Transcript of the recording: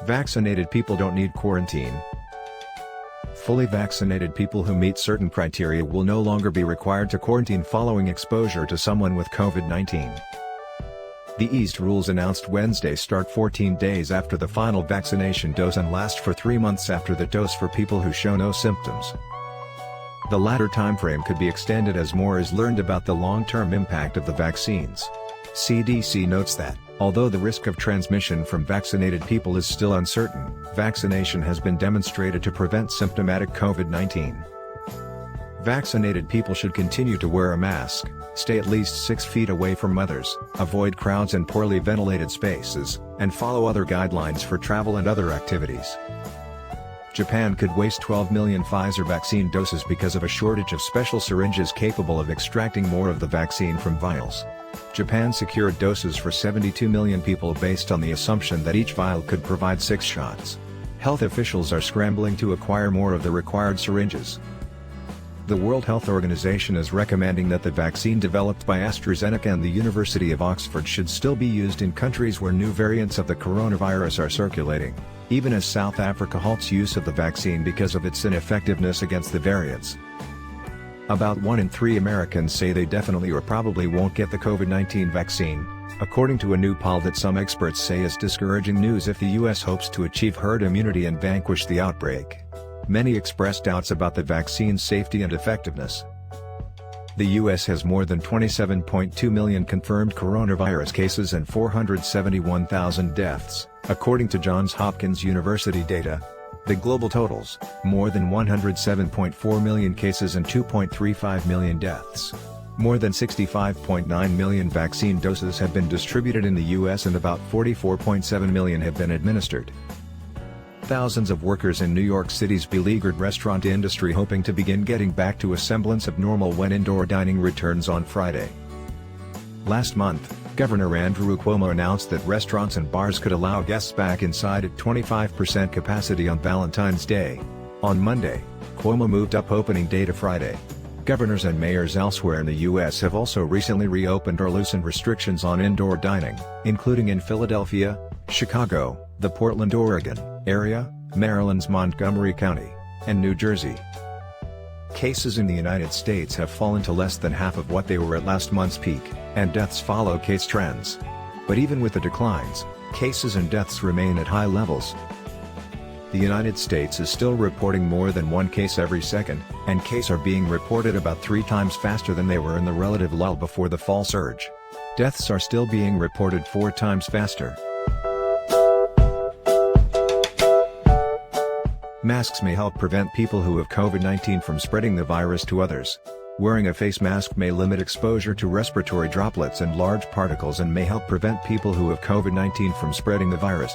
Vaccinated people don't need quarantine. Fully vaccinated people who meet certain criteria will no longer be required to quarantine following exposure to someone with COVID-19. The eased rules announced Wednesday start 14 days after the final vaccination dose and last for 3 months after the dose for people who show no symptoms. The latter timeframe could be extended as more is learned about the long-term impact of the vaccines. CDC notes that, although the risk of transmission from vaccinated people is still uncertain, vaccination has been demonstrated to prevent symptomatic COVID-19. Vaccinated people should continue to wear a mask, stay at least 6 feet away from others, avoid crowds and poorly ventilated spaces, and follow other guidelines for travel and other activities. Japan could waste 12 million Pfizer vaccine doses because of a shortage of special syringes capable of extracting more of the vaccine from vials. Japan secured doses for 72 million people based on the assumption that each vial could provide 6 shots. Health officials are scrambling to acquire more of the required syringes. The World Health Organization is recommending that the vaccine developed by AstraZeneca and the University of Oxford should still be used in countries where new variants of the coronavirus are circulating, even as South Africa halts use of the vaccine because of its ineffectiveness against the variants. About 1 in 3 Americans say they definitely or probably won't get the COVID-19 vaccine, according to a new poll that some experts say is discouraging news if the U.S. hopes to achieve herd immunity and vanquish the outbreak. Many expressed doubts about the vaccine's safety and effectiveness. The U.S. has more than 27.2 million confirmed coronavirus cases and 471,000 deaths, according to Johns Hopkins University data. The global totals, more than 107.4 million cases and 2.35 million deaths. More than 65.9 million vaccine doses have been distributed in the U.S. and about 44.7 million have been administered. Thousands of workers in New York City's beleaguered restaurant industry hoping to begin getting back to a semblance of normal when indoor dining returns on Friday. Last month, Governor Andrew Cuomo announced that restaurants and bars could allow guests back inside at 25% capacity on Valentine's Day. On Monday, Cuomo moved up opening day to Friday. Governors and mayors elsewhere in the U.S. have also recently reopened or loosened restrictions on indoor dining, including in Philadelphia, Chicago, the Portland, Oregon area, Maryland's Montgomery County, and New Jersey. Cases in the United States have fallen to less than half of what they were at last month's peak, and deaths follow case trends. But even with the declines, cases and deaths remain at high levels. The United States is still reporting more than 1 case every second, and cases are being reported about 3 times faster than they were in the relative lull before the fall surge. Deaths are still being reported 4 times faster. Masks may help prevent people who have COVID-19 from spreading the virus to others. Wearing a face mask may limit exposure to respiratory droplets and large particles and may help prevent people who have COVID-19 from spreading the virus.